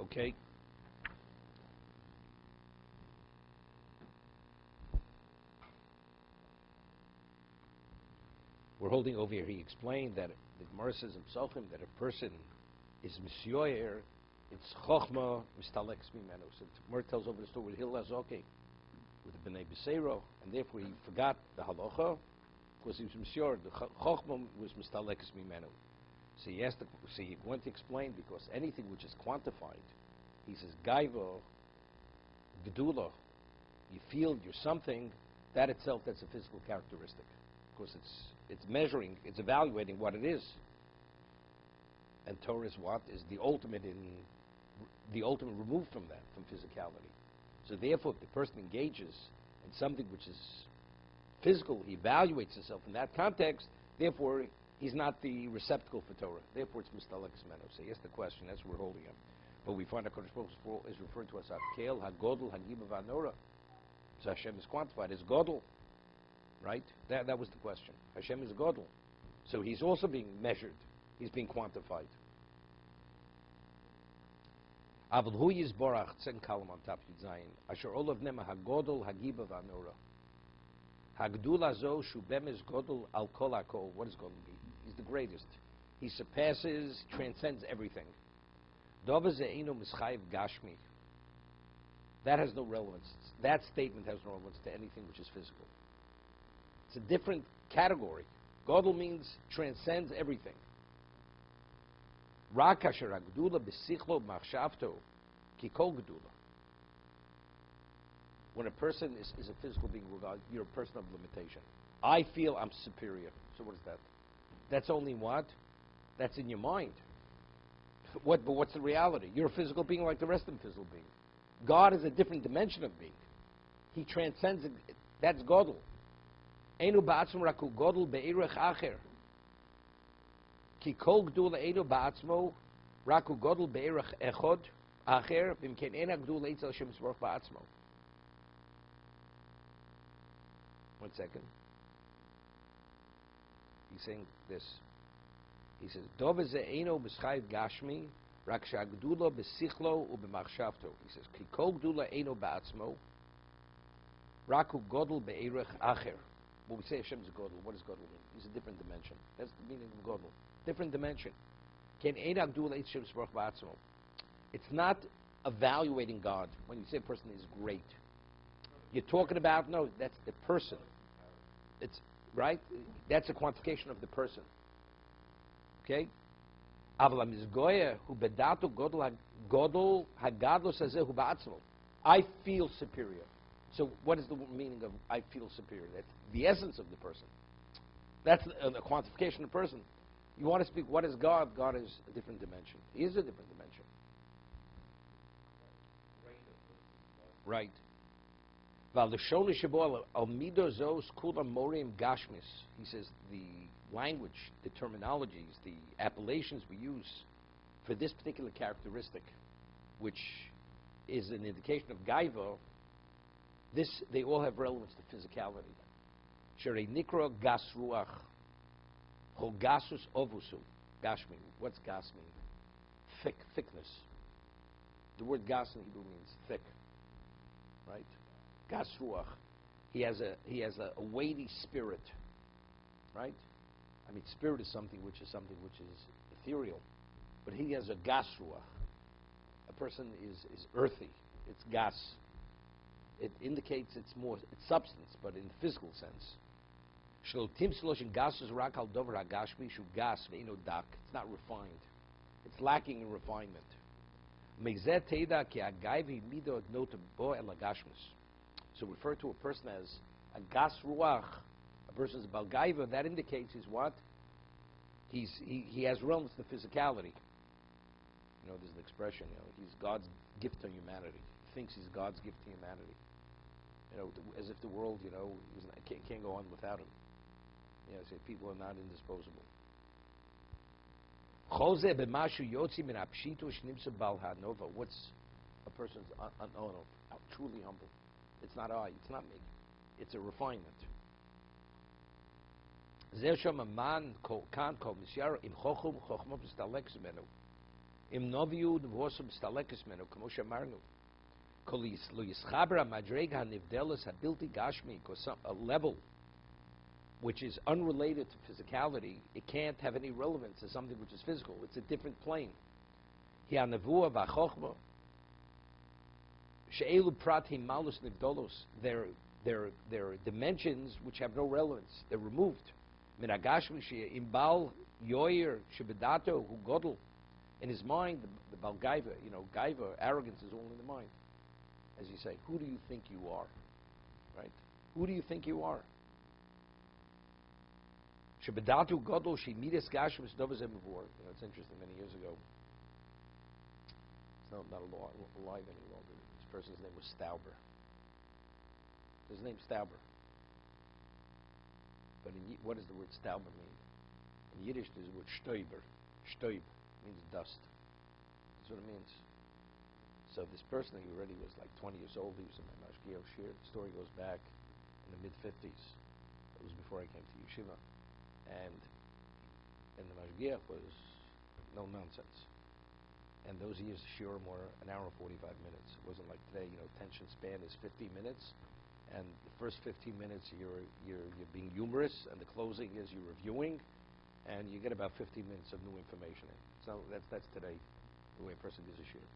Okay? We're holding over here. He explained that the Gemara says in Psachim that a person is misyoyer, it's chochma mistalek mimenu. So the Gemara tells over the story with Hillel Azoke, with the Bnei Beseiro, and therefore he forgot the halacha because he was misyoyer. The chochma was mistalek mimenu. So he asked. So he went to explain because anything which is quantified, he says gaiva, gedula, you feel you're something. That itself, that's a physical characteristic. Because it's measuring, it's evaluating what it is. And Torah is what? Is the ultimate removed from that, from physicality. So therefore, if the person engages in something which is physical, he evaluates himself in that context, therefore, he's not the receptacle for Torah. Therefore, it's mistalek meno. So yes, the question, that's what we're holding him. But we find HaKadosh Baruch Hu is referred to as HaKel, HaGodel, HaGiba V'Anora. So Hashem is quantified as Godel. Right? That was the question. Hashem is Godel. So he's also being measured. He's being quantified. Avol hu yizborach, second column on top of Zion. Asher olav nema hagodol hagiba v'anora. Hagdula zo shu bemes godol al kol hakol. What does Godel mean? He's the greatest. He surpasses, transcends everything. Dova ze'enu mischayiv gashmi. That has no relevance. That statement has no relevance to anything which is physical. It's a different category. Godel means transcends everything. Rak asher hagdula b'sichlo machshavto ki kol gedula. When a person is a physical being, you're a person of limitation. I feel I'm superior. So what is that? That's only what? That's in your mind. But what's the reality? You're a physical being like the rest of the physical being. God is a different dimension of being. He transcends it. That's Godel. Einu ba'atzmo raku godel be'irech acher. Ki kol gdula einu ba'atzmo raku godel be'irech echod acher v'imken ena gdula eitzel Hashem yisborach ba'atzmo. 1 second. He's saying this. He says, Dov ze einu b'schayv gashmi rak sha'gdula b'sichlo u'b'machshavto. He says, Ki kol gdula einu ba'atzmo raku godel be'irech acher. When we say Hashem is Godel, what does Godel mean? He's a different dimension. That's the meaning of Godel. Different dimension. It's not evaluating God when you say a person is great. You're talking about, no, that's the person. It's, right? That's a quantification of the person. Okay? I feel superior. So what is the meaning of I feel superior? That's the essence of the person. That's the quantification of the person. You want to speak, what is God? God is a different dimension. He is a different dimension. Right. He says the language, the terminologies, the appellations we use for this particular characteristic, which is an indication of gaiva, they all have relevance to physicality. Sherei nikra gas ruach, ho gasus ovusu. Gashmi. What's gas mean? Thickness. The word gas in Hebrew means thick. Right? Gas ruach. He has a weighty spirit. Right? I mean, spirit is something which is ethereal, but he has a gas ruach. A person is earthy. It's gas. It indicates it's substance, but in the physical sense. It's not refined. It's lacking in refinement. So refer to a person as a gas ruach, a person is balgaiva, that indicates he's what? He has relevance to physicality. You know, there's an expression, he's God's gift to humanity. He thinks he's God's gift to humanity. As if the world, can't go on without him. Say people are not indisposable. What's a person's truly humble? It's not I, it's not me. It's a refinement. Im noviu devosum stalekes meno, kamo shemarnu. Kol lo yischaber ha-madreg ha-nivdelos ha-bilti gashmi, a level which is unrelated to physicality, it can't have any relevance to something which is physical. It's a different plane. Hi ha-nevuah va-chochma, she'elu pratim malus nivdolos, they're dimensions which have no relevance. They're removed. Min ha-gashmi she'imbal yoyer shebedato hu godel. In his mind, the Bal Gaiva, Gaiva, arrogance is all in the mind. As you say, who do you think you are? Right? Who do you think you are? Shebedatu Godol Shemidas Gashmis Dovazemavor. It's interesting, many years ago. It's not alive any longer. This person's name was Stauber. His name's Stauber. But what does the word Stauber mean? In Yiddish, there's the word Stoiber. Stoib means dust. That's what it means. So this person, he already was like 20 years old. He was in my mashgiach shiur. The story goes back in the mid-50s. It was before I came to yeshiva. And the mashgiach was no nonsense. And those years, shiur more an hour and 45 minutes. It wasn't like today, attention span is 50 minutes. And the first 15 minutes, you're being humorous, and the closing is you're reviewing, and you get about 15 minutes of new information in. So that's today, the way a person gives a shiur.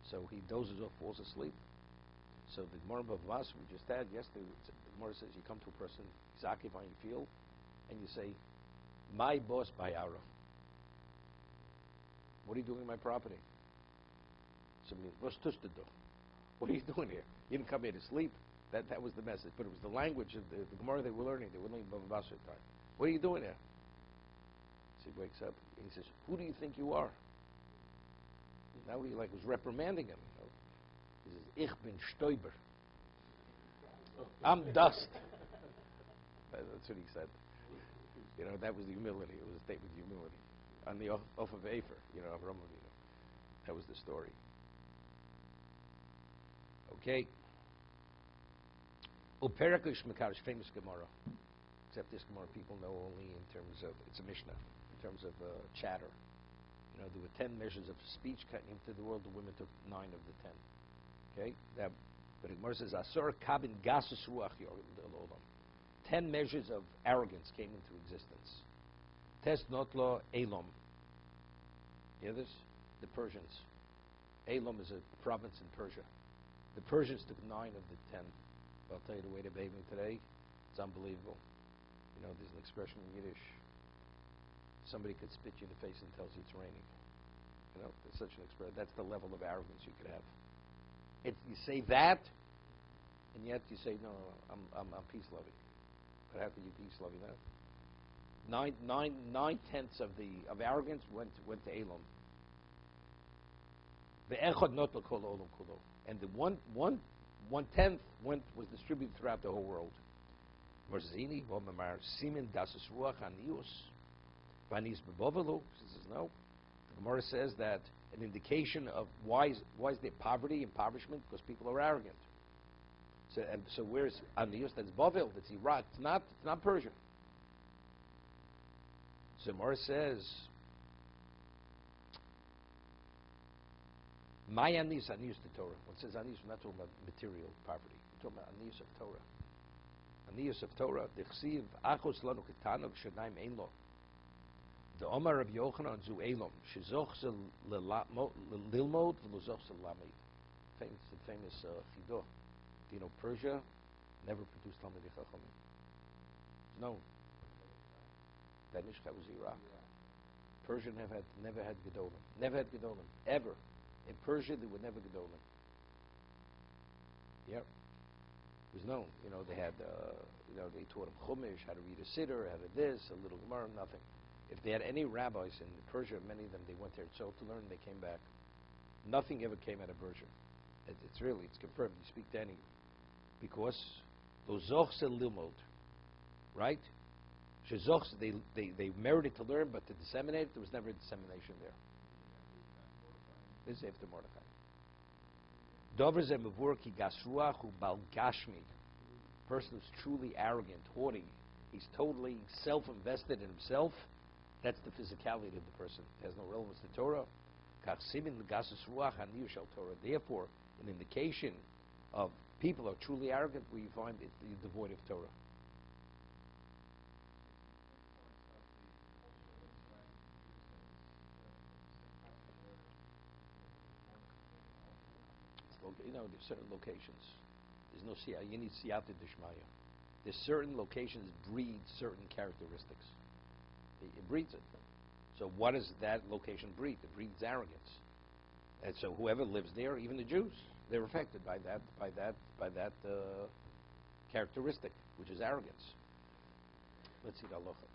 So he dozes off, falls asleep. So the Gemara Bavas we just had yesterday, the Gemara says you come to a person, he's occupying your field, and you say, my boss by Ara. What are you doing in my property? So what are you doing here? You didn't come here to sleep. That was the message. But it was the language of the Gemara they were learning. They were learning Bavas time. What are you doing here? So he wakes up and he says, who do you think you are? Now he was reprimanding him. He says, Ich bin Stoiber. I'm dust. That's what he said. That was the humility. It was a statement of humility. On the off of Afer, Avram Avinu. That was the story. Okay. Uperakish Makarish, famous Gemara. Except this Gemara people know only in terms of, it's a Mishnah, in terms of chatter. There were 10 measures of speech cut into the world. The women took 9 of the 10. Okay? But the Gemara says, Asur kabin gasus ruach yolam. 10 measures of arrogance came into existence. Tes notlo Elam. You hear this? The Persians. Elam is a province in Persia. The Persians took 9 of the 10. I'll tell you the way they behave today, it's unbelievable. There's an expression in Yiddish. Somebody could spit you in the face and tells you it's raining. There's such an expression. That's the level of arrogance you could have. You say that, and yet you say, no, I'm peace loving. But how can you peace loving that? 9/10 of arrogance went to Elam. The echad not l'kol olam kulo, and the 1/10 was distributed throughout the whole world. Merzini v'omar simin dasus ruach anius. Vanis b'bovalu. She says no. The Gemara says that an indication of why is there poverty, impoverishment, because people are arrogant. So where's anius? That's Bavel. That's Iraq. It's not Persia. So the Gemara says, my anius the Torah. When it says anius, we're not talking about material poverty. We're talking about anius of Torah. Anius of Torah. Dechsiv achos lanu ketanu k'shadayim ein lo. The Omar of Yochanan zu Elam, shezoch ze lilmod v'lozoch ze lamed. Famous chidah. Persia never produced Talmidei Chachamim. It's known. That was Iraq. Persia never had Gedolim. Never had Gedolim. Ever. In Persia, there were never Gedolim. Yep. It was known. They had, they taught them Chumash, how to read a Siddur, how to this, a little Gemara, nothing. If they had any rabbis in Persia, many of them, they went there to learn, they came back. Nothing ever came out of Persia. It's confirmed. You speak to any. Because those zochs lilmod, right? Shezochs, they merited to learn, but to disseminate, there was never a dissemination there. This is after Mordechai. Dover zemavur ki gasruach hu bal gashmi. Person who's truly arrogant, haughty, he's totally self-invested in himself. That's the physicality of the person. It has no relevance to Torah. Therefore, an indication of people are truly arrogant, we find it devoid of Torah. There's certain locations. There's no siyata. You need siyata d'shmaya. There's certain locations breed certain characteristics. It breeds it. So what does that location breed? It breeds arrogance. And so whoever lives there, even the Jews, they're affected by that characteristic, which is arrogance. Let's see the halacha.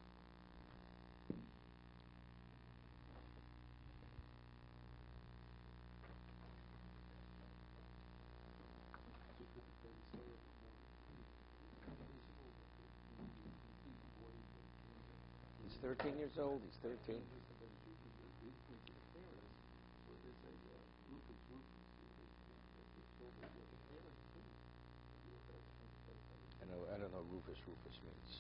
He's 13 years old. He's 13. I don't know Rufus means.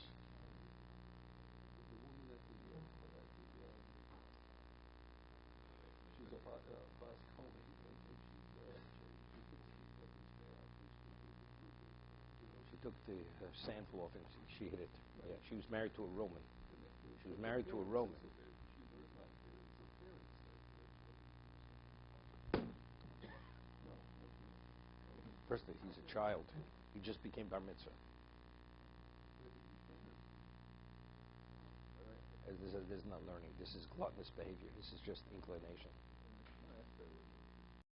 She took the sandful off and she hit it. Yeah, she was married to a Roman. She was married to a Roman. First, he's a child. He just became bar mitzvah. This is not learning. This is gluttonous behavior. This is just inclination.